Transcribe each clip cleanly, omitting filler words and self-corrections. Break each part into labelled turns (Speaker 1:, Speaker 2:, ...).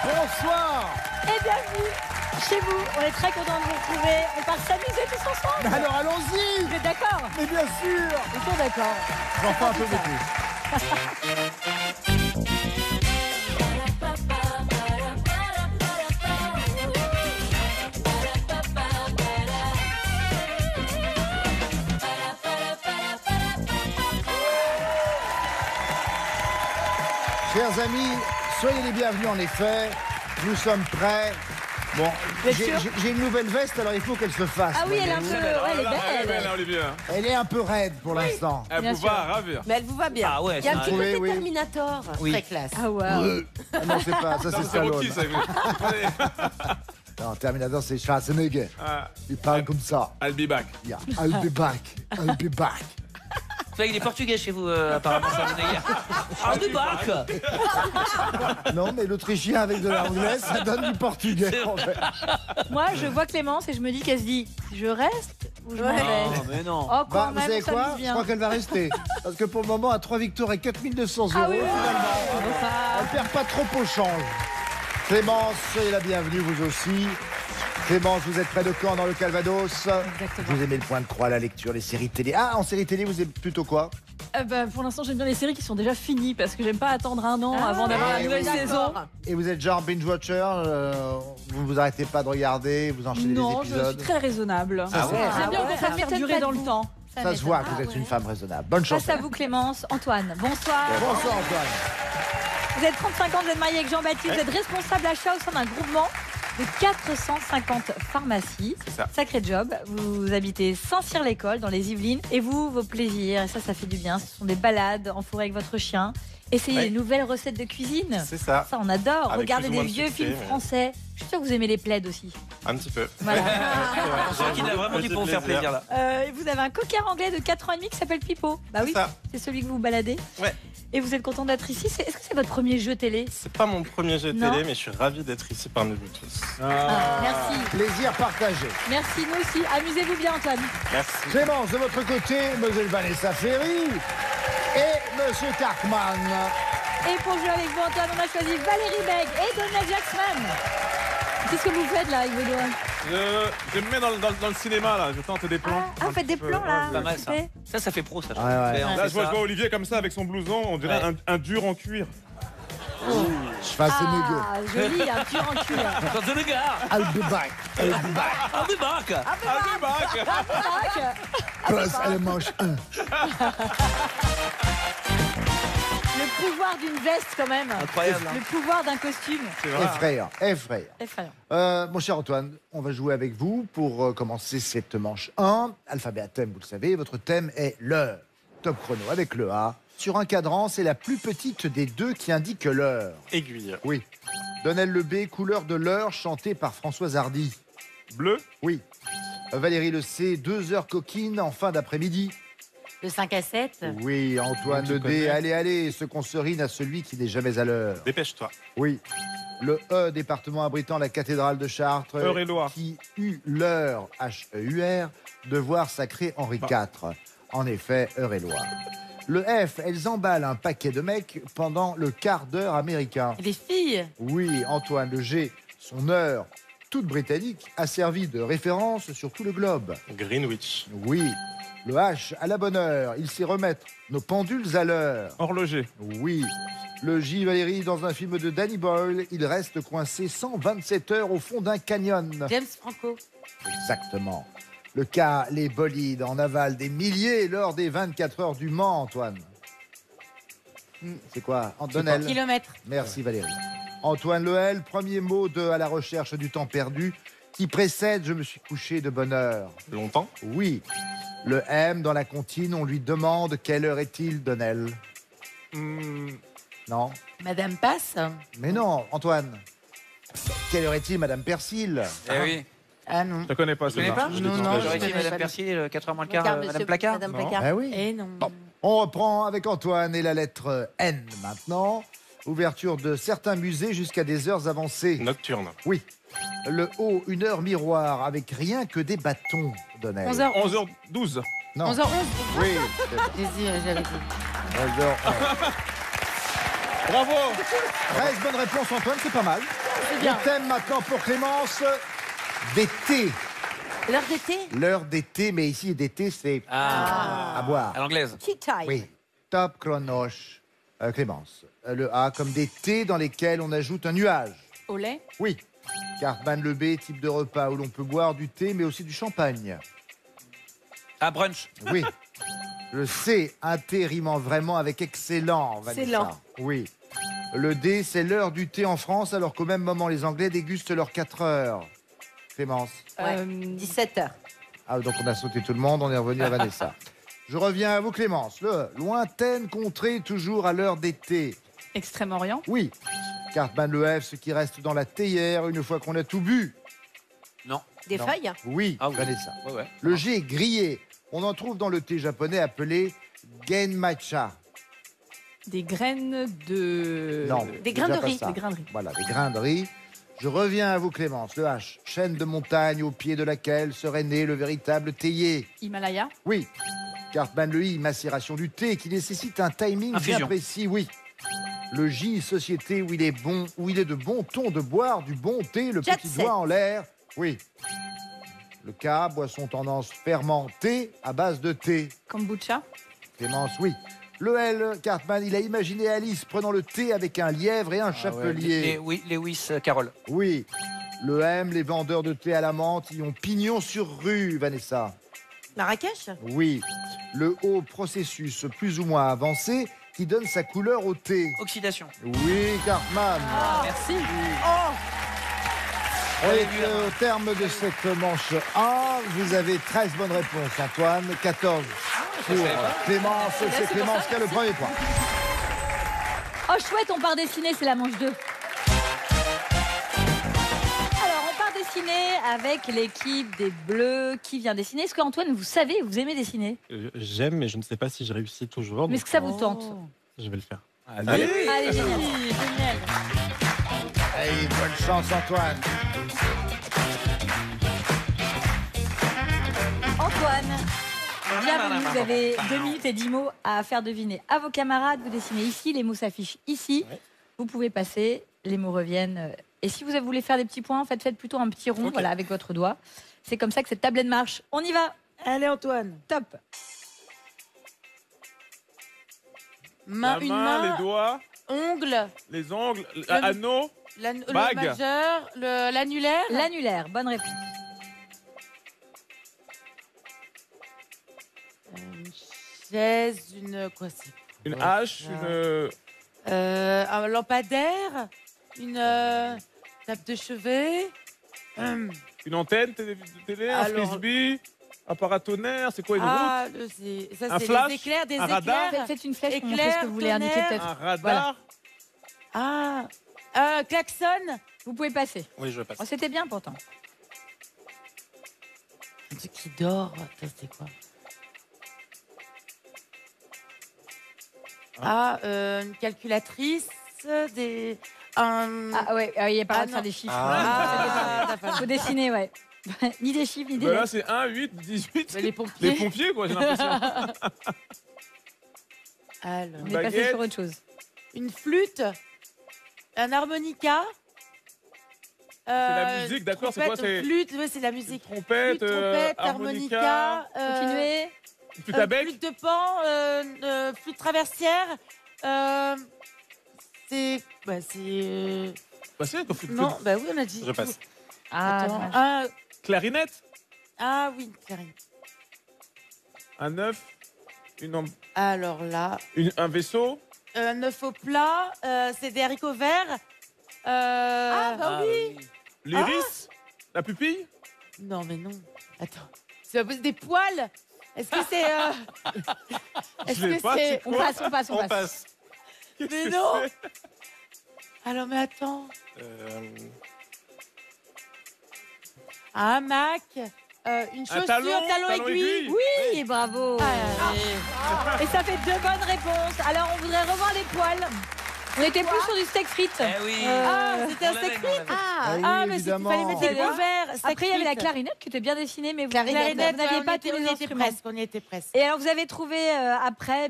Speaker 1: Bonsoir.
Speaker 2: Et bienvenue chez vous. On est très contents de vous retrouver. On part s'amuser tous ensemble.
Speaker 1: Mais alors allons-y.
Speaker 2: Vous êtes d'accord?
Speaker 1: Mais bien sûr.
Speaker 2: Ils sont d'accord.
Speaker 1: J'en fais un peu beaucoup. Chers amis, soyez les bienvenus en effet. Nous sommes prêts. Bon, j'ai une nouvelle veste, alors il faut qu'elle se fasse.
Speaker 2: Ah oui, elle est un peu... ouais, elle est belle.
Speaker 3: Olivier.
Speaker 1: Elle est un peu raide pour l'instant.
Speaker 3: Elle
Speaker 2: Bien
Speaker 3: vous
Speaker 2: sûr.
Speaker 3: va ravir.
Speaker 4: Mais elle vous va bien.
Speaker 5: Ah ouais,
Speaker 4: Il y a un petit
Speaker 1: Oui,
Speaker 4: côté
Speaker 1: oui.
Speaker 4: Terminator.
Speaker 5: Oui.
Speaker 4: Très classe.
Speaker 2: Ah ouais.
Speaker 1: Ah non, c'est pas, ça
Speaker 3: Non,
Speaker 1: c'est
Speaker 3: c'est
Speaker 1: Stallone.
Speaker 3: Rocky, ça.
Speaker 1: Non, Terminator, c'est Schwarzenegger.
Speaker 3: Ah,
Speaker 1: Il parle comme ça.
Speaker 3: I'll be back.
Speaker 1: Yeah. I'll be back. I'll be back.
Speaker 5: il est portugais chez vous, apparemment, Schwarzenegger. Ah, du bac.
Speaker 1: Non, mais l'Autrichien avec de l'anglais, ça donne du portugais. En fait.
Speaker 2: Moi, je vois Clémence et je me dis qu'elle se dit, je reste ou je m'en vais?
Speaker 5: Non, mais non.
Speaker 2: Oh, quand
Speaker 1: Bah, vous
Speaker 2: même,
Speaker 1: savez
Speaker 2: ça
Speaker 1: quoi?
Speaker 2: me
Speaker 1: Je
Speaker 2: vient.
Speaker 1: crois qu'elle va rester. Parce que pour le moment, à 3 victoires et 4200 euros,
Speaker 2: Ah oui, oui,
Speaker 1: finalement,
Speaker 2: oui.
Speaker 1: elle perd pas trop au change. Clémence, soyez la bienvenue, vous aussi. Clémence, vous êtes près de Caen, dans le Calvados.
Speaker 2: Exactement.
Speaker 1: Vous aimez le point de croix, la lecture, les séries télé. Ah, en série télé, vous êtes plutôt quoi?
Speaker 6: Pour l'instant, j'aime bien les séries qui sont déjà finies parce que j'aime pas attendre un an avant d'avoir la nouvelle saison.
Speaker 1: Et vous êtes genre binge-watcher, vous vous arrêtez pas de regarder, vous enchaînez
Speaker 6: Non,
Speaker 1: les
Speaker 6: je
Speaker 1: épisodes.
Speaker 6: suis très raisonnable.
Speaker 1: Ah ouais.
Speaker 6: J'aime bien
Speaker 2: Ah ouais,
Speaker 6: quand
Speaker 2: ça
Speaker 6: ça faire
Speaker 2: m'étonne
Speaker 6: durer
Speaker 2: pas
Speaker 6: dans
Speaker 2: de
Speaker 6: le
Speaker 2: vous.
Speaker 6: temps.
Speaker 1: Ça se voit que vous êtes une femme raisonnable. Bonne chance.
Speaker 2: Face à vous Clémence, Antoine, bonsoir.
Speaker 1: Bonsoir Antoine.
Speaker 2: Vous êtes 35 ans, vous êtes marié avec Jean-Baptiste, vous êtes responsable achat au sein d'un groupement de 450 pharmacies.
Speaker 3: C'est ça.
Speaker 2: Sacré job. Vous habitez Saint-Cyr-l'École dans les Yvelines. Et vous, vos plaisirs, et ça fait du bien, ce sont des balades en forêt avec votre chien. Essayez des nouvelles recettes de cuisine.
Speaker 7: C'est ça,
Speaker 2: Ça, on adore.
Speaker 7: Avec
Speaker 2: Regardez
Speaker 7: plus ou
Speaker 2: des
Speaker 7: moins de
Speaker 2: vieux
Speaker 7: succès,
Speaker 2: films
Speaker 7: mais-
Speaker 2: français. Je suis sûre que vous aimez les plaids aussi.
Speaker 7: un petit peu.
Speaker 2: Voilà.
Speaker 5: Je sens qu'il a vraiment du pour vous faire plaisir, là.
Speaker 2: Et vous avez un coquard anglais de 4 ans et demi qui s'appelle Pipo. Bah oui,
Speaker 7: ça.
Speaker 2: c'est celui que vous baladez.
Speaker 7: Ouais.
Speaker 2: Et vous êtes content d'être ici. Est-ce que c'est votre premier jeu télé?
Speaker 7: C'est pas mon premier jeu
Speaker 2: Non.
Speaker 7: télé, mais je suis ravi d'être ici parmi vous tous.
Speaker 2: Merci.
Speaker 1: Plaisir partagé.
Speaker 2: Merci, nous aussi. Amusez-vous bien, Antoine.
Speaker 7: Merci.
Speaker 1: Clémence, de votre côté, Mlle Vanessa Ferry et Monsieur Carkman.
Speaker 2: Et pour jouer avec vous, Antoine, on a choisi Valérie Beg et Donald Jackson. Qu'est-ce que vous faites là, avec vos doigts?
Speaker 3: Je me mets dans le cinéma, là. Je tente des plans.
Speaker 2: Ah, vous faites des plans là?
Speaker 5: Pas mal, ça.
Speaker 2: Fait.
Speaker 5: Ça fait pro, ça.
Speaker 1: Ouais, ouais.
Speaker 5: On
Speaker 3: Là,
Speaker 5: fait
Speaker 3: je vois
Speaker 5: ça.
Speaker 3: Olivier comme ça avec son blouson. On dirait un dur en cuir.
Speaker 1: Schwarzenegger.
Speaker 2: Ah, joli, un pur en cuir.
Speaker 5: Quand le gars.
Speaker 1: I'll be back. I'll be back.
Speaker 5: Ah, du bac.
Speaker 3: I'll be back.
Speaker 1: Plus, elle mange un.
Speaker 2: Le pouvoir d'une veste, quand même.
Speaker 5: Incroyable, hein.
Speaker 2: Le pouvoir d'un costume.
Speaker 3: C'est vrai.
Speaker 1: Effrayant, effrayant.
Speaker 2: Effrayant.
Speaker 1: Mon cher Antoine, on va jouer avec vous pour commencer cette manche 1. Alphabet à thème, vous le savez. Votre thème est l'heure. Top chrono avec le A. Sur un cadran, c'est la plus petite des deux qui indique l'heure.
Speaker 7: Aiguille.
Speaker 1: Oui. Donnel Le B, couleur de l'heure, chantée par Françoise Hardy.
Speaker 3: Bleu.
Speaker 1: Oui. Valérie Le C, 2 heures coquines en fin d'après-midi.
Speaker 4: De 5 à 7.
Speaker 1: Oui, Antoine
Speaker 3: Tu
Speaker 1: Le D,
Speaker 3: connais.
Speaker 1: allez, allez, ce qu'on serine à celui qui n'est jamais à l'heure.
Speaker 7: Dépêche-toi.
Speaker 1: Oui. Le E, département abritant la cathédrale de Chartres,
Speaker 3: Eure-et-Loir.
Speaker 1: qui eut l'heure, H-E-U-R, de voir sacré Henri IV. En effet, Eure-et-Loir. Le F, elles emballent un paquet de mecs pendant le quart d'heure américain.
Speaker 4: Et les filles.
Speaker 1: Oui, Antoine. Le G, son heure, toute britannique, a servi de référence sur tout le globe.
Speaker 7: Greenwich.
Speaker 1: Oui. Le H, à la bonne heure, il sait remettre nos pendules à l'heure.
Speaker 3: Horloger.
Speaker 1: Oui. Le J, Valérie, dans un film de Danny Boyle, il reste coincé 127 heures au fond d'un canyon.
Speaker 4: James Franco.
Speaker 1: Exactement. Le K, les bolides en aval des milliers lors des 24 heures du Mans, Antoine. C'est quoi? Antonelle.
Speaker 4: Kilomètre.
Speaker 1: Merci Valérie. Antoine Le L, premier mot de À la recherche du temps perdu, qui précède Je me suis couché de bonne heure.
Speaker 7: Longtemps.
Speaker 1: Oui. Le M, dans la comptine, on lui demande quelle heure est-il, Donnel? Non.
Speaker 4: Madame Passe.
Speaker 1: Mais non, Antoine. Quelle heure est-il, Madame Persil?
Speaker 5: Eh oui.
Speaker 4: Ah non.
Speaker 3: Je connais pas
Speaker 5: Vous connaissez
Speaker 3: celui-là.
Speaker 5: pas?
Speaker 7: Je l'ai dit tout à
Speaker 4: non,
Speaker 7: l'heure.
Speaker 5: J'aurais
Speaker 4: je
Speaker 5: dit
Speaker 4: connais
Speaker 5: Madame
Speaker 4: pas.
Speaker 5: Percier, 4h moins le quart,
Speaker 4: Madame
Speaker 5: Madame Placard.
Speaker 4: Madame
Speaker 3: Non.
Speaker 4: Placard.
Speaker 1: Ah oui.
Speaker 4: Et non.
Speaker 1: On reprend avec Antoine et la lettre N maintenant. Ouverture de certains musées jusqu'à des heures avancées.
Speaker 7: Nocturne.
Speaker 1: Oui. Le O, une heure miroir avec rien que des bâtons, Donnel.
Speaker 4: 11h.
Speaker 3: 11h12.
Speaker 1: Non.
Speaker 4: 11h11.
Speaker 1: Oui.
Speaker 4: J'avais dit.
Speaker 1: 11h11.
Speaker 3: Bravo.
Speaker 1: 13 bonnes réponses, Antoine, c'est pas mal.
Speaker 6: C'est bien.
Speaker 1: Le thème maintenant pour Clémence, d'été.
Speaker 4: L'heure d'été.
Speaker 1: L'heure d'été, mais ici, d'été, c'est à boire.
Speaker 5: À l'anglaise.
Speaker 4: Tea time.
Speaker 1: Oui. Top chronoche. Clémence. Le A comme des thés dans lesquels on ajoute un nuage.
Speaker 6: Au lait.
Speaker 1: Oui. Cartman le B, type de repas où l'on peut boire du thé, mais aussi du champagne.
Speaker 5: À brunch.
Speaker 1: Oui. Le C, un thé rimant vraiment avec excellent. Vanessa.
Speaker 4: Excellent.
Speaker 1: Oui. Le D, c'est l'heure du thé en France, alors qu'au même moment, les Anglais dégustent leurs 4 heures. Clémence.
Speaker 4: Ouais. 17h.
Speaker 1: Ah, donc on a sauté tout le monde, on est revenu à Vanessa. Je reviens à vous, Clémence. Le lointaine contrée, toujours à l'heure d'été.
Speaker 6: Extrême-Orient.
Speaker 1: Oui. Cartman le F, ce qui reste dans la théière une fois qu'on a tout bu.
Speaker 5: Non.
Speaker 4: Des
Speaker 1: Non.
Speaker 4: feuilles.
Speaker 1: Oui,
Speaker 5: Ah oui.
Speaker 1: Vanessa.
Speaker 5: Ouais, ouais.
Speaker 1: Le G, grillé. On en trouve dans le thé japonais appelé genmatcha.
Speaker 6: Des graines de.
Speaker 1: Non,
Speaker 4: Des
Speaker 1: c'est
Speaker 4: grains
Speaker 1: déjà
Speaker 4: de
Speaker 1: pas
Speaker 4: riz.
Speaker 1: ça.
Speaker 6: Des grains de riz.
Speaker 1: Voilà, des grains de riz. Je reviens à vous, Clémence. Le H, chaîne de montagne au pied de laquelle serait né le véritable théier.
Speaker 6: Himalaya.
Speaker 1: Oui. Cartman le I, macération du thé qui nécessite un timing bien
Speaker 5: Infusion.
Speaker 1: précis. Oui. Le J, société où il est de bon ton de boire du bon thé, le
Speaker 4: Jet
Speaker 1: petit
Speaker 4: set.
Speaker 1: doigt en l'air. Oui. Le K, boisson tendance fermentée à base de thé.
Speaker 6: Kombucha.
Speaker 1: Clémence, oui. Le L, Cartman, il a imaginé Alice prenant le thé avec un lièvre et un chapelier.
Speaker 5: Oui, Lewis Carroll.
Speaker 1: Oui. Le M, les vendeurs de thé à la menthe, ils ont pignon sur rue, Vanessa.
Speaker 4: Marrakech.
Speaker 1: Oui. Le O, processus plus ou moins avancé qui donne sa couleur au thé.
Speaker 5: Oxydation.
Speaker 1: Oui, Cartman.
Speaker 6: Merci.
Speaker 1: Et au terme de cette manche 1, vous avez 13 bonnes réponses, Antoine, 14 pour Clémence. C'est Clémence qui a le premier point.
Speaker 2: Oh chouette, on part dessiner, c'est la manche 2. Alors, on part dessiner avec l'équipe des Bleus. Qui vient dessiner? Est-ce qu'Antoine, vous savez, vous aimez dessiner?
Speaker 7: J'aime, mais je ne sais pas si je réussis toujours.
Speaker 2: Mais est-ce que ça vous tente?
Speaker 7: Je vais le faire.
Speaker 1: Allez,
Speaker 2: Allez, génial.
Speaker 1: Allez, bonne chance, Antoine.
Speaker 2: Antoine, bienvenue. Vous avez 2 minutes et 10 mots à faire deviner à vos camarades. Vous dessinez ici, les mots s'affichent ici.
Speaker 7: Ouais.
Speaker 2: Vous pouvez passer, les mots reviennent. Et si vous voulez faire des petits points, faites plutôt un petit rond,
Speaker 7: Ok.
Speaker 2: voilà, avec votre doigt. C'est comme ça que cette tablette marche. On y va.
Speaker 4: Allez, Antoine.
Speaker 2: Top.
Speaker 3: La
Speaker 4: Une
Speaker 3: main,
Speaker 4: main,
Speaker 3: les doigts,
Speaker 4: ongle,
Speaker 3: les ongles, anneau.
Speaker 4: le
Speaker 3: Bague.
Speaker 4: majeur, l'annulaire.
Speaker 2: L'annulaire, bonne réponse.
Speaker 4: Une chaise, quoi c'est
Speaker 3: Une
Speaker 4: quoi,
Speaker 3: hache,
Speaker 4: ça
Speaker 3: une.
Speaker 4: Un lampadaire, une table de chevet.
Speaker 3: Une antenne télé, un
Speaker 4: Alors-
Speaker 3: frisbee, un paratonnerre, c'est quoi une route?
Speaker 4: Ça
Speaker 3: Un
Speaker 4: c'est
Speaker 3: flash,
Speaker 4: des éclairs, des
Speaker 3: un radar.
Speaker 4: éclairs.
Speaker 2: Faites une flèche pour
Speaker 4: Éclair,
Speaker 2: montrer ce que vous voulez indiquer
Speaker 4: tonnerre.
Speaker 2: peut-être.
Speaker 3: Un radar.
Speaker 2: Voilà.
Speaker 4: Klaxon.
Speaker 2: Vous pouvez passer.
Speaker 7: Oui, je passe.
Speaker 2: Oh, c'était bien pourtant.
Speaker 4: Un truc qui dort. Attends, c'est quoi? Une calculatrice, un.
Speaker 2: Ah ouais, il n'y a pas le droit de faire
Speaker 4: non.
Speaker 2: des chiffres.
Speaker 4: D'accord.
Speaker 2: Faut dessiner, ouais. Ni des chiffres, ni des
Speaker 3: Ben là,
Speaker 2: lettres.
Speaker 3: c'est 1, 8, 18.
Speaker 4: Les pompiers.
Speaker 3: Les pompiers, quoi, j'ai l'impression.
Speaker 4: Alors,
Speaker 2: On est passé
Speaker 3: baguette.
Speaker 2: sur autre chose.
Speaker 4: une flûte, un harmonica.
Speaker 3: C'est la musique, d'accord, c'est quoi, c'est-
Speaker 4: Flûte, ouais, c'est la musique.
Speaker 3: Trompette,
Speaker 4: Flûte, trompette,
Speaker 3: harmonica,
Speaker 4: harmonica.
Speaker 2: Continuez.
Speaker 3: flûte à bec.
Speaker 4: Flûte de pan, flûte traversière. C'est.
Speaker 3: Bah, c'est quoi, flûte-
Speaker 4: Non, bah oui, on a dit.
Speaker 7: Je passe.
Speaker 2: Ah,
Speaker 4: Attends,
Speaker 2: dommage.
Speaker 3: Clarinette,
Speaker 4: oui, Clarine.
Speaker 3: un œuf,
Speaker 4: Alors là,
Speaker 3: un vaisseau.
Speaker 4: un œuf au plat, c'est des haricots verts.
Speaker 5: Ah oui.
Speaker 3: L'iris, la pupille.
Speaker 4: Non, mais non. Attends. C'est pas possible. Des poils. Est-ce que c'est. Est-ce
Speaker 3: Je sais
Speaker 4: que
Speaker 3: pas,
Speaker 4: c'est.
Speaker 3: c'est
Speaker 2: On passe, on passe, on
Speaker 7: On
Speaker 2: passe.
Speaker 7: passe.
Speaker 3: Qu'est-ce
Speaker 4: Mais
Speaker 3: que
Speaker 4: non.
Speaker 3: c'est
Speaker 4: Alors, mais attends.
Speaker 7: Euh,
Speaker 4: Un hamac. Une chaussure, talon aiguille.
Speaker 2: Oui, bravo.
Speaker 4: Allez.
Speaker 2: Et ça fait 2 bonnes réponses. Alors, on voudrait revoir les poils. On était plus sur du steak frites.
Speaker 5: Eh oui.
Speaker 4: C'était un
Speaker 5: On l'avait,
Speaker 4: steak
Speaker 5: on l'avait.
Speaker 4: frites.
Speaker 1: Ah oui,
Speaker 4: mais c'est qu'il
Speaker 1: évidemment.
Speaker 4: fallait mettre des gros verres.
Speaker 2: Après, il y avait la clarinette qui était bien dessinée, mais vous
Speaker 4: Clarinette,
Speaker 2: n'aviez pas tous les instruments.
Speaker 4: On y était presque.
Speaker 2: Et alors, vous avez trouvé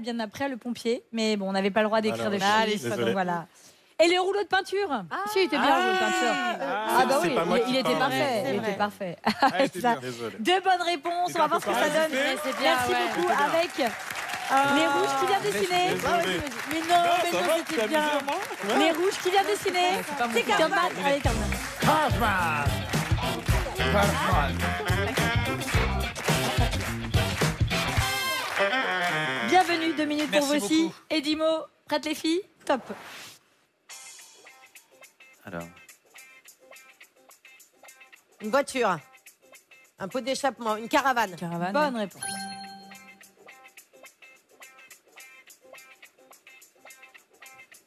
Speaker 2: bien après, le pompier. Mais bon, on n'avait pas le droit d'écrire des
Speaker 7: Alors,
Speaker 2: choses.
Speaker 7: désolé.
Speaker 2: Donc voilà. Et les rouleaux de peinture Si, il était bien, le rouleau de peinture. Ah bah
Speaker 7: c'est
Speaker 2: oui,
Speaker 7: pas moi qui
Speaker 2: il était
Speaker 7: parle.
Speaker 2: parfait.
Speaker 4: C'est
Speaker 2: Il
Speaker 4: vrai.
Speaker 2: était parfait.
Speaker 3: Ah, c'était
Speaker 2: Ça.
Speaker 3: bien.
Speaker 7: Désolé.
Speaker 2: Deux bonnes réponses. On va voir ce que ça donne.
Speaker 4: C'est bien,
Speaker 2: Merci
Speaker 4: ouais.
Speaker 2: beaucoup. Avec les rouges qui viennent dessiner.
Speaker 7: Désolé.
Speaker 4: Mais non,
Speaker 3: Ça va, tu t'es amusé, moi
Speaker 2: Les rouges qui viennent dessiner. C'est Carman. Allez, Carman.
Speaker 1: Kaufman.
Speaker 2: Bienvenue, 2 minutes pour
Speaker 5: Merci
Speaker 2: vous aussi.
Speaker 5: beaucoup.
Speaker 2: Et Dimo, prête les filles Top.
Speaker 5: Alors,
Speaker 4: Une voiture. Un pot d'échappement. Une caravane.
Speaker 6: Caravane.
Speaker 2: Bonne réponse.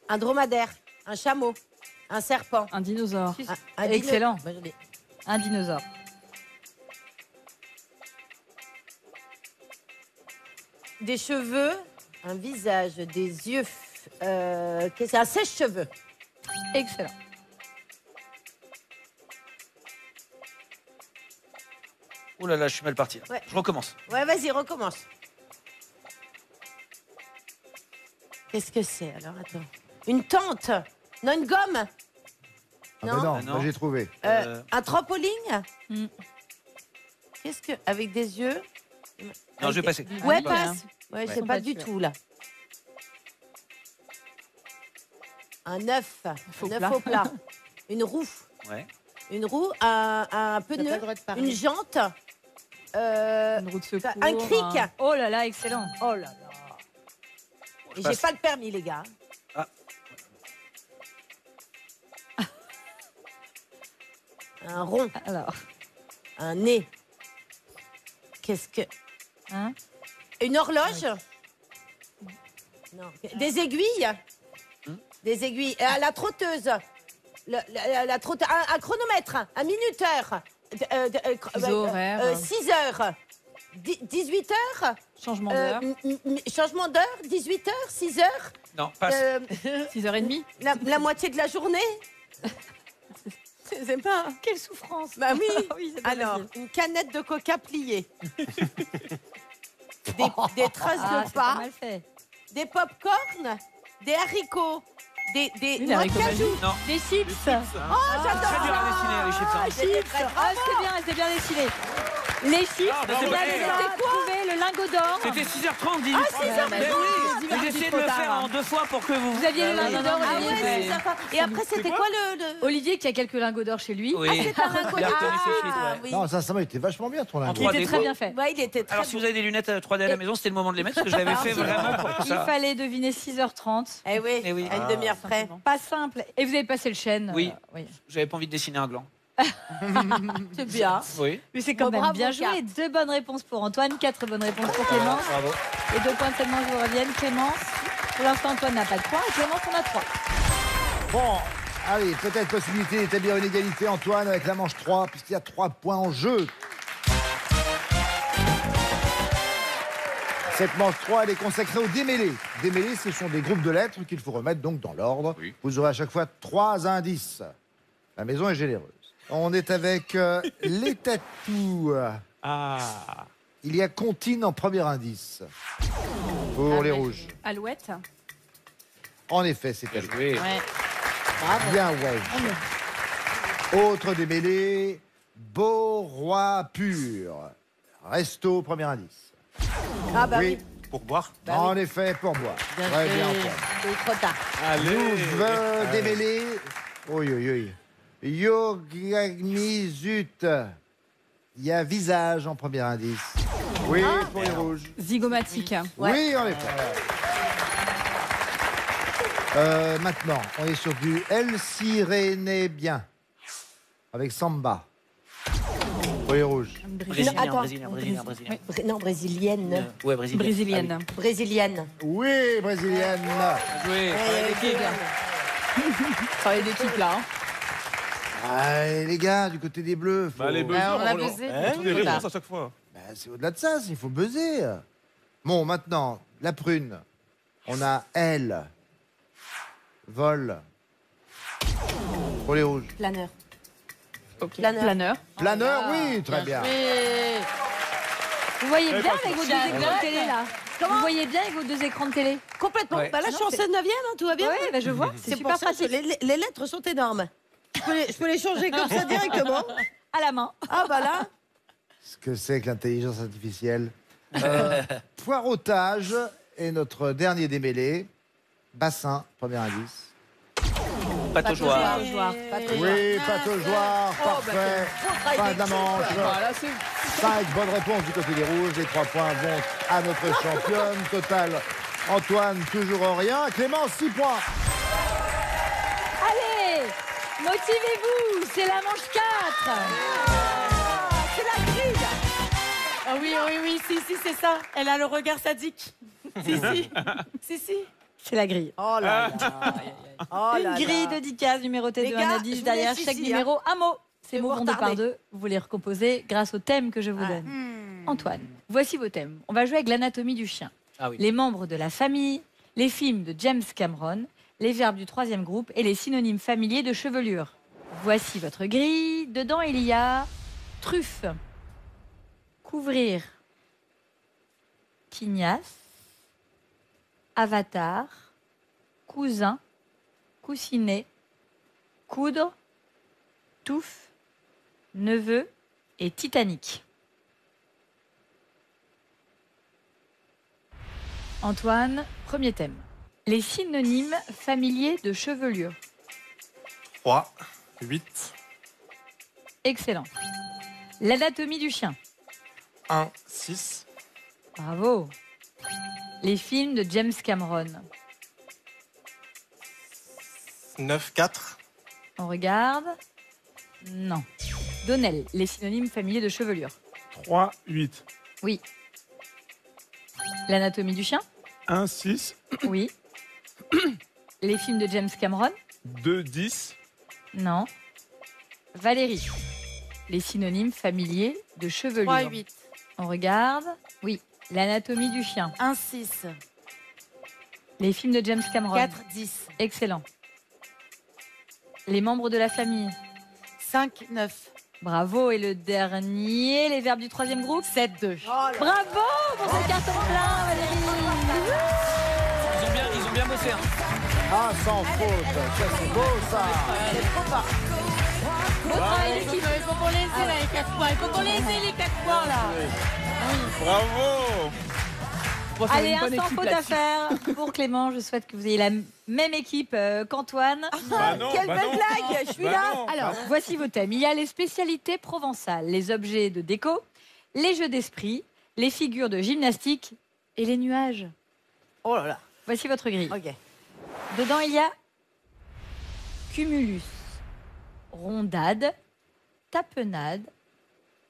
Speaker 4: Un dromadaire. Un chameau. Un serpent.
Speaker 6: Un dinosaure.
Speaker 4: Un
Speaker 2: Excellent.
Speaker 4: Bah, je l'ai.
Speaker 2: Un dinosaure.
Speaker 4: Des cheveux. Un visage. Des yeux. Qu'est-ce que c'est? Un sèche-cheveux.
Speaker 2: Excellent.
Speaker 5: oh là là, je suis mal parti.
Speaker 4: Ouais.
Speaker 5: Je recommence.
Speaker 4: Ouais, vas-y, recommence. Qu'est-ce que c'est alors? Attends. Une tente. Non, une gomme.
Speaker 1: Ah bah
Speaker 4: Non.
Speaker 1: non,
Speaker 5: Ah non.
Speaker 1: moi j'ai trouvé.
Speaker 4: Un trampoline.
Speaker 2: Mm.
Speaker 4: Qu'est-ce que. Avec des yeux.
Speaker 5: Non, je vais passer.
Speaker 4: Ouais,
Speaker 6: Ah,
Speaker 4: passe. Ouais, je
Speaker 5: Ouais.
Speaker 4: sais
Speaker 2: Sont
Speaker 4: pas
Speaker 2: pas
Speaker 4: du
Speaker 2: sûrs.
Speaker 4: tout là. Un œuf.
Speaker 6: Faux
Speaker 4: Un œuf
Speaker 6: plat.
Speaker 4: au plat. Une roue.
Speaker 5: Ouais.
Speaker 4: Une roue, un pneu, une jante,
Speaker 6: Une roue de secours.
Speaker 4: un cric.
Speaker 2: Oh là là, excellent.
Speaker 4: Oh là là.
Speaker 5: je
Speaker 4: Et j'ai
Speaker 5: passe.
Speaker 4: pas le permis, les gars.
Speaker 5: Ah.
Speaker 4: Un rond,
Speaker 2: Alors,
Speaker 4: un nez. Qu'est-ce que.
Speaker 2: hein
Speaker 4: Une horloge. Non. Des aiguilles. Des aiguilles. La trotteuse. La trotteuse. Un chronomètre. Un minuteur.
Speaker 6: Fuseau horaire.
Speaker 4: 6 heures. 18 heures.
Speaker 6: Changement d'heure.
Speaker 4: Changement d'heure. 18 heures. 6 heures.
Speaker 5: Non, passe.
Speaker 6: 6h30.
Speaker 4: La moitié de la journée. C'est pas.
Speaker 2: Quelle souffrance.
Speaker 4: Bah oui.
Speaker 2: Oui, c'est pas
Speaker 4: Alors,
Speaker 2: facile.
Speaker 4: une canette de coca pliée. des traces
Speaker 2: Ah,
Speaker 4: de
Speaker 2: c'est pas
Speaker 4: pas.
Speaker 2: mal fait.
Speaker 4: Des pop-corn. Des haricots. Des
Speaker 6: Oui,
Speaker 4: noix de
Speaker 6: haricots
Speaker 4: cajou.
Speaker 5: Non.
Speaker 2: Des chips.
Speaker 5: Très dur à dessiner, les chips. hein.
Speaker 2: Chips. Ah, c'est bien dessiné. Les chips,
Speaker 5: Ah, bah,
Speaker 2: vous
Speaker 5: c'est
Speaker 2: avez
Speaker 5: vrai.
Speaker 2: trouvé le lingot d'or.
Speaker 5: C'était 6h30, dis.
Speaker 2: Ah, 6h30.
Speaker 5: Mais oui,
Speaker 2: J'ai
Speaker 5: j'ai essayé de le faire en 2 fois pour que vous.
Speaker 2: Vous aviez le lingot d'or,
Speaker 4: Ah
Speaker 2: Olivier.
Speaker 4: ouais, c'est sympa. Et après, c'était quoi le...
Speaker 2: Olivier qui a quelques lingots d'or chez lui.
Speaker 5: Oui.
Speaker 4: C'est un lingot
Speaker 5: Il a retenu
Speaker 4: d'or.
Speaker 5: ses suites,
Speaker 4: Ah,
Speaker 5: ouais.
Speaker 4: oui.
Speaker 1: Non, ça m'a été vachement bien ton
Speaker 5: En
Speaker 1: lingot.
Speaker 2: Il
Speaker 5: 3D,
Speaker 2: était très
Speaker 5: quoi.
Speaker 2: bien fait.
Speaker 4: Ouais, il était très
Speaker 5: Alors, si
Speaker 4: beau.
Speaker 5: vous avez des lunettes 3D à la maison, c'était le moment de les mettre parce que je l'avais fait vraiment pour
Speaker 2: Il
Speaker 5: ça.
Speaker 2: fallait deviner 6h30.
Speaker 4: Eh oui,
Speaker 5: Eh oui.
Speaker 4: à une demi-heure près.
Speaker 2: Pas simple. Et vous avez passé le chêne.
Speaker 5: Oui.
Speaker 2: Oui.
Speaker 5: J'avais pas envie de dessiner un gland.
Speaker 4: C'est bien.
Speaker 5: Oui.
Speaker 2: Mais c'est quand
Speaker 4: Bon,
Speaker 2: même
Speaker 4: bravo,
Speaker 2: bien
Speaker 4: Kat.
Speaker 2: joué. 2 bonnes réponses pour Antoine, 4 bonnes réponses pour Clémence.
Speaker 5: Bravo.
Speaker 2: Et 2 points seulement vous reviennent. Clémence, pour l'instant, Antoine n'a pas de points. Et Clémence, on a 3.
Speaker 1: Bon, allez, peut-être possibilité d'établir une égalité, Antoine, avec la manche 3, puisqu'il y a 3 points en jeu. Cette manche 3, elle est consacrée aux démêlés. Démêlés, ce sont des groupes de lettres qu'il faut remettre donc dans l'ordre.
Speaker 3: Oui.
Speaker 1: Vous aurez à chaque fois 3 indices. La maison est généreuse. On est avec les tatous.
Speaker 7: Ah.
Speaker 1: Il y a comptine en premier indice. Pour les rouges.
Speaker 6: Alouette.
Speaker 1: En effet, c'est elle.
Speaker 5: Oui.
Speaker 1: Bien, ouais. Autre démêlé, beau roi pur. Resto, premier indice.
Speaker 4: Ah bah oui.
Speaker 7: Pour boire.
Speaker 1: En effet, pour boire. Très bien, Antoine.
Speaker 4: C'est trop tard.
Speaker 3: Allez.
Speaker 1: 12 démêlés. Oui, oui, oui. Yogami-zut. Il y a visage en premier indice. Oui, pour les rouges.
Speaker 6: Zygomatique.
Speaker 1: Oui, en effet. Maintenant, on est sur du El Sirene bien. Avec Samba. Pour les rouges.
Speaker 5: Brésilien,
Speaker 4: attends.
Speaker 5: brésilien.
Speaker 4: Non, brésilienne.
Speaker 5: Ouais, brésilien.
Speaker 6: Brésilienne.
Speaker 4: Brésilienne.
Speaker 1: Oui, brésilienne.
Speaker 5: Oui.
Speaker 6: Travail d'équipe là. hein.
Speaker 1: Allez, les gars, du côté des bleus. Faut...
Speaker 3: Bah, les buzzers,
Speaker 4: on a
Speaker 3: on
Speaker 4: buzzé.
Speaker 3: trouve des réponses à chaque fois.
Speaker 1: Bah, c'est au-delà de ça, il faut buzzer. Bon, maintenant, la prune. On a elle. vol. Pour les rouges.
Speaker 4: Planeur.
Speaker 6: Ok.
Speaker 4: Planeur.
Speaker 1: Planeur, oui, très bien.
Speaker 2: Vous voyez
Speaker 3: Ouais,
Speaker 2: bien
Speaker 3: pas
Speaker 2: avec vos deux
Speaker 3: sûr.
Speaker 2: écrans de télé là.
Speaker 4: Comment
Speaker 2: Vous voyez bien avec vos deux écrans de télé.
Speaker 4: Complètement.
Speaker 5: Ouais.
Speaker 4: Bah là, je suis en
Speaker 2: Non,
Speaker 4: 16 9e, hein, tout va bien.
Speaker 2: Oui, bah je vois. C'est
Speaker 4: C'est
Speaker 2: super
Speaker 4: pour ça que
Speaker 2: pratique.
Speaker 4: les lettres sont énormes. Je peux les changer comme ça directement.
Speaker 2: À la main.
Speaker 4: Ah bah là.
Speaker 1: Ce que c'est que l'intelligence artificielle. Poireautage est notre dernier démêlé. Bassin, premier indice.
Speaker 5: Pataugeoire.
Speaker 1: Oui, pataugeoire, parfait. Fin de la manche.
Speaker 6: Voilà, c'est
Speaker 1: 5 bonnes réponses du côté des rouges. Les 3 points vont à notre championne. Total, Antoine, toujours en rien. Clément, 6 points.
Speaker 2: Allez, motivez-vous, c'est la manche 4.
Speaker 4: C'est la grille. Ah oui, si, c'est ça. Elle a le regard sadique. Si.
Speaker 2: C'est la grille.
Speaker 4: Oh là là. Oh
Speaker 2: Une
Speaker 4: là
Speaker 2: grille
Speaker 4: là.
Speaker 2: de 10 cases numérotées
Speaker 4: Les
Speaker 2: de
Speaker 4: gars,
Speaker 2: 1 à
Speaker 4: je
Speaker 2: 10.
Speaker 4: vous
Speaker 2: Derrière
Speaker 4: laisse
Speaker 2: chaque
Speaker 4: ici,
Speaker 2: numéro, un mot. Ces
Speaker 4: Et
Speaker 2: mots
Speaker 4: vous
Speaker 2: vont deux par
Speaker 4: retardez.
Speaker 2: deux. Vous les recomposez grâce au thème que je vous donne. Antoine, voici vos thèmes. On va jouer avec l'anatomie du chien.
Speaker 5: Ah oui.
Speaker 2: Les membres de la famille, les films de James Cameron, les verbes du 3e groupe et les synonymes familiers de chevelure. Voici votre grille. Dedans, il y a truffe, couvrir, tignasse, avatar, cousin, coussinet, coudre, touffe, neveu et Titanic. Antoine, premier thème. Les synonymes familiers de chevelure.
Speaker 7: 3, 8,
Speaker 2: Excellent. L'anatomie du chien.
Speaker 7: 1, 6,
Speaker 2: Bravo. Les films de James Cameron.
Speaker 7: 9, 4,
Speaker 2: On regarde. Non. Donnel, les synonymes familiers de chevelure.
Speaker 3: 3, 8.
Speaker 2: Oui. L'anatomie du chien.
Speaker 3: 1, 6.
Speaker 2: Oui. Les films de James Cameron.
Speaker 3: 2, 10.
Speaker 2: Non. Valérie, les synonymes familiers de chevelure.
Speaker 4: 3, 8.
Speaker 2: On regarde. Oui. L'anatomie du chien.
Speaker 4: 1, 6.
Speaker 2: Les films de James Cameron.
Speaker 4: 4, 10.
Speaker 2: Excellent. Les membres de la famille.
Speaker 4: 5, 9.
Speaker 2: Bravo. Et le dernier, les verbes du 3e groupe.
Speaker 4: 7, 2.
Speaker 2: Bravo pour ce carton plein, Valérie.
Speaker 5: Ils ont bien bossé. Hein.
Speaker 1: Ah, sans faute. Ça, c'est beau, ça.
Speaker 2: Beau travail d'équipe.
Speaker 4: Il faut qu'on les ait, là, les 4 points. Il faut qu'on les ait, les 4 points, là.
Speaker 3: Bravo.
Speaker 2: Allez, un sans faute à faire pour Clément. Je souhaite que vous ayez la même équipe qu'Antoine.
Speaker 3: Bah non,
Speaker 4: Quelle
Speaker 3: bah
Speaker 4: belle
Speaker 3: non.
Speaker 4: blague. Je suis
Speaker 3: Bah
Speaker 4: là.
Speaker 3: non.
Speaker 2: Alors, voici vos thèmes. Il y a les spécialités provençales, les objets de déco, les jeux d'esprit, les figures de gymnastique et les nuages.
Speaker 4: Oh là là.
Speaker 2: Voici votre grille.
Speaker 4: Ok.
Speaker 2: Dedans, il y a cumulus, rondade, tapenade,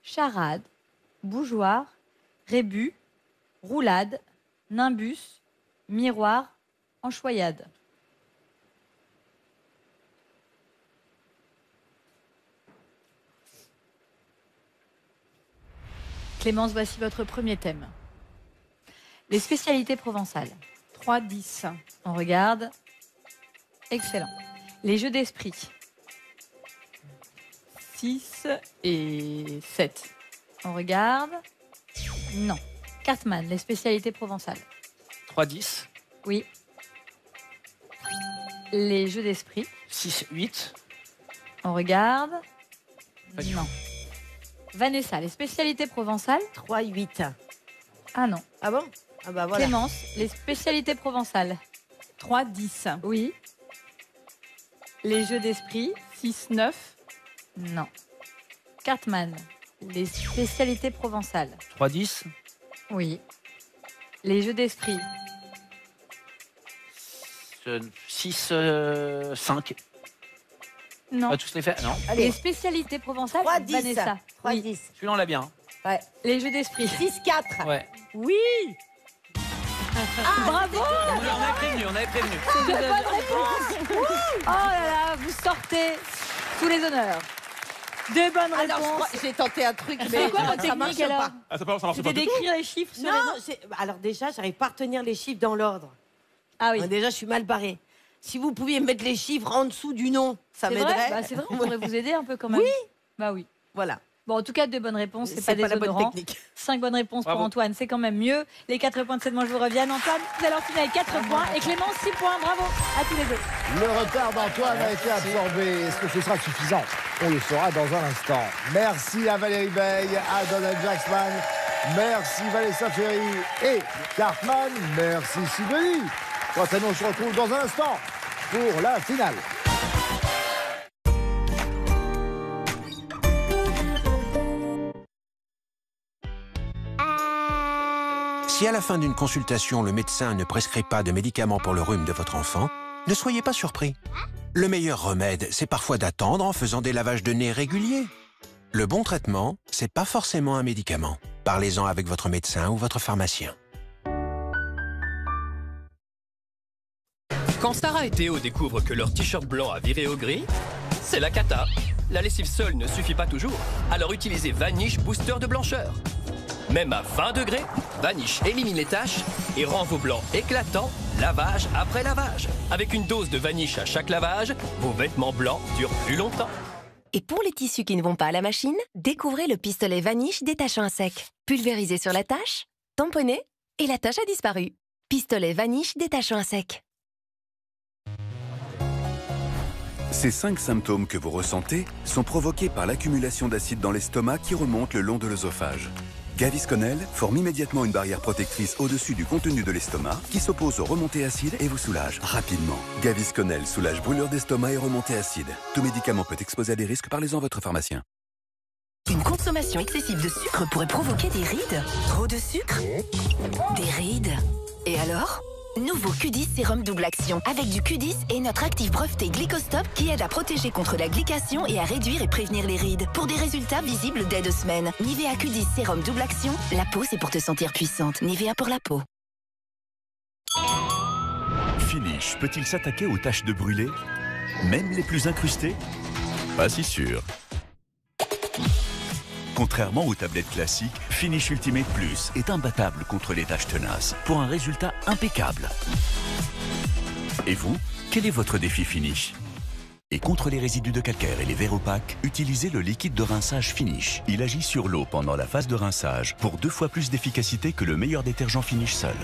Speaker 2: charade, bougeoir, rébus, roulade, nimbus, miroir, enchoyade. Clémence, voici votre premier thème. Les spécialités provençales.
Speaker 6: 3, 10.
Speaker 2: On regarde. Excellent. Les jeux d'esprit.
Speaker 6: 6 et 7.
Speaker 2: On regarde. Non. Cartman, les spécialités provençales.
Speaker 5: 3, 10,
Speaker 2: Oui. Les jeux d'esprit.
Speaker 5: 6, 8.
Speaker 2: On regarde.
Speaker 5: Pas du
Speaker 2: Non. Vanessa, les spécialités provençales.
Speaker 4: 3, 8.
Speaker 2: Ah non.
Speaker 4: Ah bon? Ah bah voilà.
Speaker 2: Clémence, les spécialités provençales.
Speaker 6: 3, 10.
Speaker 2: Oui. Les jeux d'esprit.
Speaker 6: 6, 9.
Speaker 2: Non. Cartman, les spécialités provençales.
Speaker 5: 3, 10.
Speaker 2: Oui. Les jeux d'esprit.
Speaker 5: 6, 5.
Speaker 2: Non.
Speaker 5: On va tous les faire. Non.
Speaker 2: Les
Speaker 4: Allez.
Speaker 2: spécialités provençales.
Speaker 4: 3, 10.
Speaker 2: Vanessa.
Speaker 4: 3,
Speaker 2: Oui.
Speaker 4: 10.
Speaker 5: Celui-là, on l'a bien.
Speaker 4: Ouais.
Speaker 2: Les jeux d'esprit.
Speaker 4: 6, 4.
Speaker 5: Ouais.
Speaker 4: Oui.
Speaker 2: Bravo.
Speaker 5: On avait prévenu, on avait prévenu.
Speaker 2: Oh là là, vous sortez sous les honneurs. Deux bonnes
Speaker 4: Alors,
Speaker 2: réponses.
Speaker 4: j'ai tenté un truc, mais
Speaker 2: C'est quoi votre
Speaker 4: ça marche
Speaker 2: technique alors?
Speaker 4: pas.
Speaker 3: Ah, ça marche pas
Speaker 2: C'était
Speaker 3: du tout.
Speaker 2: d'écrire les chiffres sur les
Speaker 4: Non,
Speaker 2: notes.
Speaker 4: alors déjà, j'arrive pas à retenir les chiffres dans l'ordre.
Speaker 2: Ah oui.
Speaker 4: Déjà, je suis mal barrée. Si vous pouviez mettre les chiffres en dessous du nom, ça
Speaker 2: C'est
Speaker 4: m'aiderait.
Speaker 2: vrai, c'est vrai, on pourrait vous aider un peu quand même.
Speaker 4: Oui.
Speaker 2: Bah oui.
Speaker 4: Voilà.
Speaker 2: Bon, en tout cas, 2 bonnes réponses, c'est pas
Speaker 4: la bonne
Speaker 2: déshonorant.
Speaker 4: technique.
Speaker 2: 5 bonnes réponses
Speaker 3: Bravo.
Speaker 2: pour Antoine, c'est quand même mieux. Les 4 points de cette manche vous reviennent. Antoine, vous allez en finale avec 4 points et Clément 6 points. Bravo à tous les deux.
Speaker 1: Le retard d'Antoine a été absorbé. Est-ce que ce sera suffisant? On le saura dans un instant. Merci à Valérie Veil, à Donald Jacksman. Merci Vanessa Ferry et Cartman. Merci Sylvie. Quant à nous, on se retrouve dans un instant pour la finale.
Speaker 8: Si à la fin d'une consultation, le médecin ne prescrit pas de médicaments pour le rhume de votre enfant, ne soyez pas surpris. Le meilleur remède, c'est parfois d'attendre en faisant des lavages de nez réguliers. Le bon traitement, c'est pas forcément un médicament. Parlez-en avec votre médecin ou votre pharmacien.
Speaker 9: Quand Sarah et Théo découvrent que leur t-shirt blanc a viré au gris, c'est la cata. La lessive seule ne suffit pas toujours, alors utilisez Vanish Booster de blancheur. Même à 20 degrés, Vanish élimine les taches et rend vos blancs éclatants, lavage après lavage. Avec une dose de Vanish à chaque lavage, vos vêtements blancs durent plus longtemps.
Speaker 10: Et pour les tissus qui ne vont pas à la machine, découvrez le pistolet Vanish détachant à sec. Pulvérisé sur la tache, tamponné, et la tache a disparu. Pistolet Vanish détachant à sec.
Speaker 11: Ces 5 symptômes que vous ressentez sont provoqués par l'accumulation d'acide dans l'estomac qui remonte le long de l'œsophage. Gavisconel forme immédiatement une barrière protectrice au-dessus du contenu de l'estomac qui s'oppose aux remontées acides et vous soulage rapidement. Gavisconel soulage brûlure d'estomac et remontées acides. Tout médicament peut exposer à des risques, parlez-en à votre pharmacien.
Speaker 10: Une consommation excessive de sucre pourrait provoquer des rides. Trop de sucre? Des rides. Et alors? Nouveau Q10 sérum double action avec du Q10 et notre actif breveté Glycostop qui aide à protéger contre la glycation et à réduire et prévenir les rides. Pour des résultats visibles dès 2 semaines. Nivea Q10 sérum double action, la peau c'est pour te sentir puissante. Nivea pour la peau.
Speaker 12: Finish peut-il s'attaquer aux taches de brûlé? Même les plus incrustées? Pas si sûr. Contrairement aux tablettes classiques, Finish Ultimate Plus est imbattable contre les taches tenaces pour un résultat impeccable. Et vous, quel est votre défi Finish? Et contre les résidus de calcaire et les verres opaques, utilisez le liquide de rinçage Finish. Il agit sur l'eau pendant la phase de rinçage pour 2 fois plus d'efficacité que le meilleur détergent Finish seul.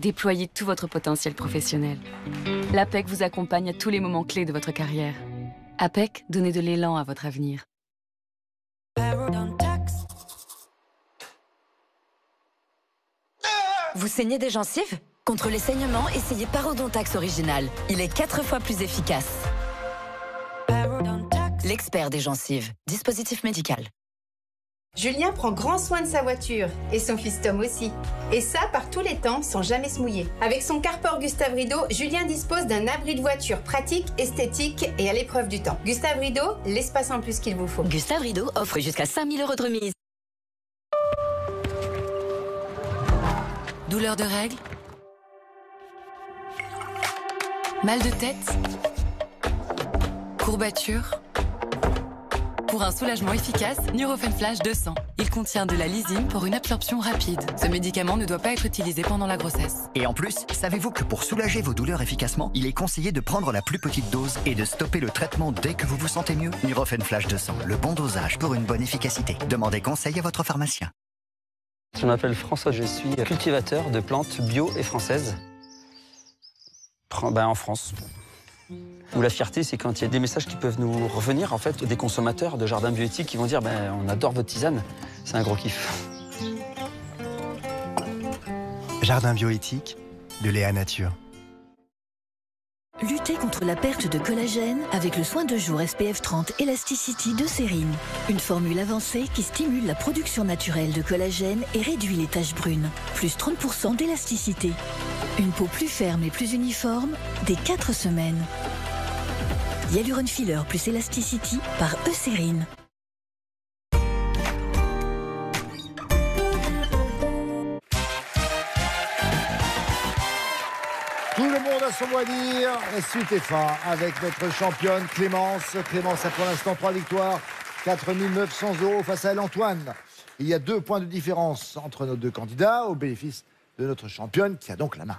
Speaker 13: Déployez tout votre potentiel professionnel. L'APEC vous accompagne à tous les moments clés de votre carrière. APEC, donnez de l'élan à votre avenir.
Speaker 10: Vous saignez des gencives? Contre les saignements, essayez Parodontax Original. Il est 4 fois plus efficace. L'expert des gencives. Dispositif médical.
Speaker 14: Julien prend grand soin de sa voiture, et son fils Tom aussi. Et ça par tous les temps, sans jamais se mouiller. Avec son carport Gustave Rideau, Julien dispose d'un abri de voiture pratique, esthétique et à l'épreuve du temps. Gustave Rideau, l'espace en plus qu'il vous faut.
Speaker 10: Gustave Rideau offre jusqu'à 5 000 € de remise.
Speaker 13: Douleur de règles? Mal de tête? Courbature? Pour un soulagement efficace, Nurofen Flash 200. Il contient de la lysine pour une absorption rapide. Ce médicament ne doit pas être utilisé pendant la grossesse.
Speaker 15: Et en plus, savez-vous que pour soulager vos douleurs efficacement, il est conseillé de prendre la plus petite dose et de stopper le traitement dès que vous vous sentez mieux? Nurofen Flash 200, le bon dosage pour une bonne efficacité. Demandez conseil à votre pharmacien.
Speaker 16: Je m'appelle François, je suis cultivateur de plantes bio et françaises en France. Où la fierté, c'est quand il y a des messages qui peuvent nous revenir, en fait, des consommateurs de jardins bioéthiques qui vont dire on adore votre tisane. C'est un gros kiff.
Speaker 17: Jardin bioéthique, de Léa Nature.
Speaker 18: Luttez contre la perte de collagène avec le soin de jour SPF 30 Elasticity de Cérine. Une formule avancée qui stimule la production naturelle de collagène et réduit les taches brunes. Plus 30% d'élasticité. Une peau plus ferme et plus uniforme dès 4 semaines. Hyaluron Filler plus Elasticity par Eucérine.
Speaker 1: Tout le monde à son mot à dire. Suite et fin avec notre championne Clémence. Clémence a pour l'instant 3 victoires, 4 900 € face à elle, Antoine. Il y a 2 points de différence entre nos 2 candidats au bénéfice de notre championne qui a donc la main.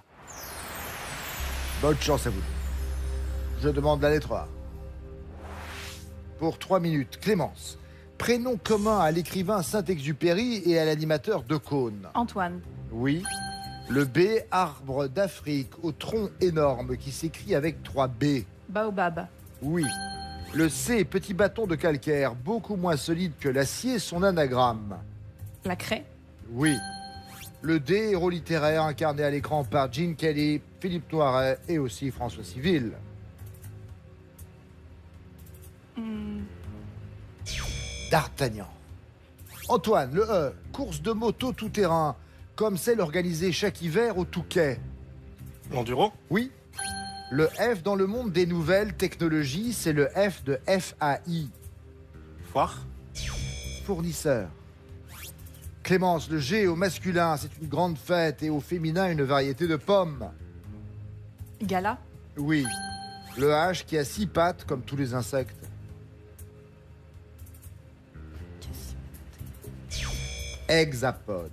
Speaker 1: Bonne chance à vous. Je demande la lettre A. Pour 3 minutes, Clémence. Prénom commun à l'écrivain Saint-Exupéry et à l'animateur de Cône.
Speaker 6: Antoine.
Speaker 1: Oui. Le B, arbre d'Afrique au tronc énorme qui s'écrit avec 3 B.
Speaker 6: Baobab.
Speaker 1: Oui. Le C, petit bâton de calcaire, beaucoup moins solide que l'acier, son anagramme.
Speaker 6: La craie.
Speaker 1: Oui. Le D, héros littéraire incarné à l'écran par Gene Kelly, Philippe Noiret et aussi François Civil. D'Artagnan. Antoine, le E, course de moto tout-terrain, comme celle organisée chaque hiver au Touquet.
Speaker 7: L'enduro?
Speaker 1: Oui. Le F dans le monde des nouvelles technologies, c'est le F de FAI.
Speaker 7: Foire?
Speaker 1: Fournisseur. Clémence, le G au masculin, c'est une grande fête et au féminin, une variété de pommes.
Speaker 6: Gala.
Speaker 1: Oui. Le H qui a 6 pattes comme tous les insectes. Hexapode.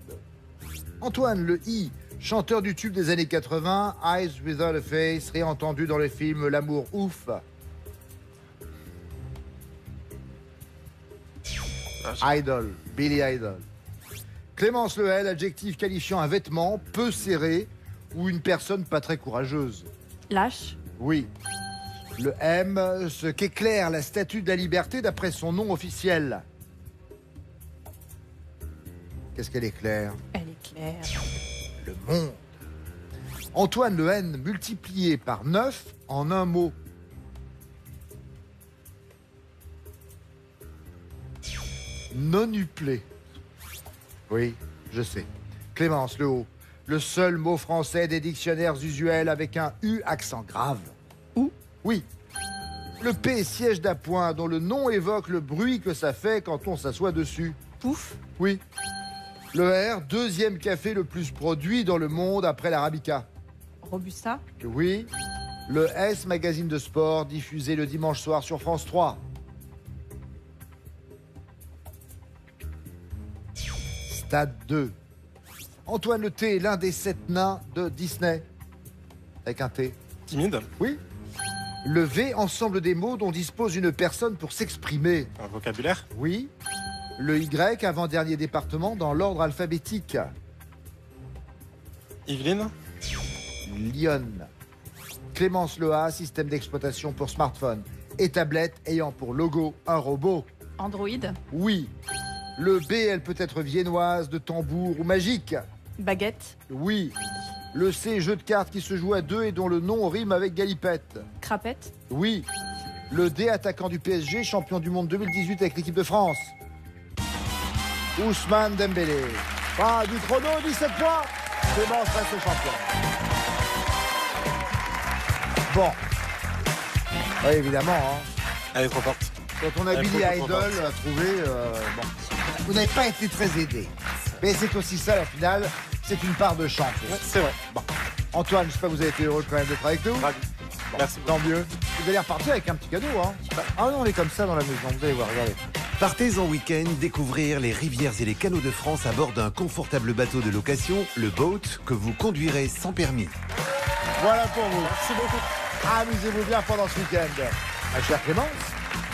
Speaker 1: Antoine, le I, chanteur du tube des années 80, Eyes Without a Face, réentendu dans le film L'amour ouf. Idol, Billy Idol. Clémence, le L, adjectif qualifiant un vêtement peu serré ou une personne pas très courageuse.
Speaker 6: Lâche.
Speaker 1: Oui. Le M, ce qu'éclaire la statue de la liberté d'après son nom officiel. Qu'est-ce qu'elle éclaire?
Speaker 6: Elle éclaire.
Speaker 1: Le monde. Antoine, le N multiplié par 9 en un mot. Nonuplé. Oui, je sais. Clémence, le O. Le seul mot français des dictionnaires usuels avec un U accent grave.
Speaker 6: Où?
Speaker 1: Oui. Le P, siège d'appoint, dont le nom évoque le bruit que ça fait quand on s'assoit dessus.
Speaker 6: Pouf.
Speaker 1: Oui. Le R, deuxième café le plus produit dans le monde après l'Arabica.
Speaker 6: Robusta.
Speaker 1: Oui. Le S, magazine de sport, diffusé le dimanche soir sur France 3. Stade 2. Antoine le T, l'un des 7 nains de Disney. Avec un T.
Speaker 7: Timide?
Speaker 1: Oui. Le V, ensemble des mots dont dispose une personne pour s'exprimer.
Speaker 7: Un vocabulaire?
Speaker 1: Oui. Le Y, avant-dernier département dans l'ordre alphabétique.
Speaker 7: Yveline?
Speaker 1: Lyon. Clémence, le A, système d'exploitation pour smartphone et tablette ayant pour logo un robot.
Speaker 6: Android.
Speaker 1: Oui. Le B, elle peut être viennoise, de tambour ou magique.
Speaker 6: Baguette.
Speaker 1: Oui. Le C, jeu de cartes qui se joue à 2 et dont le nom rime avec galipette.
Speaker 6: Crapette.
Speaker 1: Oui. Le D, attaquant du PSG, champion du monde 2018 avec l'équipe de France. Ousmane Dembélé. Fin du chrono, 17 points. Clémence reste champion. Bon. Oui, évidemment. Hein.
Speaker 7: Elle est trop forte.
Speaker 1: Quand on a Billy Idol à trouver, bon. Vous n'avez pas été très aidé. Mais c'est aussi ça, la finale. C'est une part de chance.
Speaker 7: Ouais, c'est vrai.
Speaker 1: Bon. Antoine, j'espère que vous avez été heureux quand même d'être avec nous.
Speaker 7: Ravi.
Speaker 1: Bon,
Speaker 7: merci.
Speaker 1: Tant mieux. Vous allez repartir avec un petit cadeau. Hein. Ah non, on est comme ça dans la maison. Vous allez voir, regardez.
Speaker 19: Partez en week-end découvrir les rivières et les canaux de France à bord d'un confortable bateau de location, le Boat, que vous conduirez sans permis.
Speaker 1: Voilà pour vous.
Speaker 7: Merci beaucoup.
Speaker 1: Amusez-vous bien pendant ce week-end. Ma chère Clémence,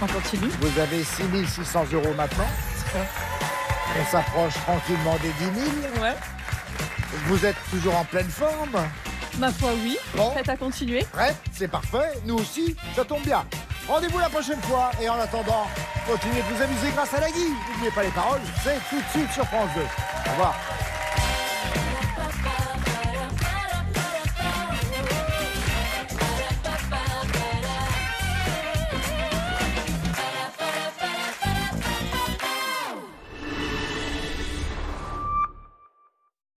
Speaker 6: On continue.
Speaker 1: vous avez 6 600 € maintenant. On s'approche tranquillement des 10 000.
Speaker 6: Ouais.
Speaker 1: Vous êtes toujours en pleine forme.
Speaker 6: Ma foi, oui.
Speaker 1: Bon.
Speaker 6: Prête à continuer.
Speaker 1: Prête, c'est parfait. Nous aussi, ça tombe bien. Rendez-vous la prochaine fois. Et en attendant, continuez de vous amuser grâce à la Guy. N'oubliez pas les paroles, c'est tout de suite sur France 2. Au revoir.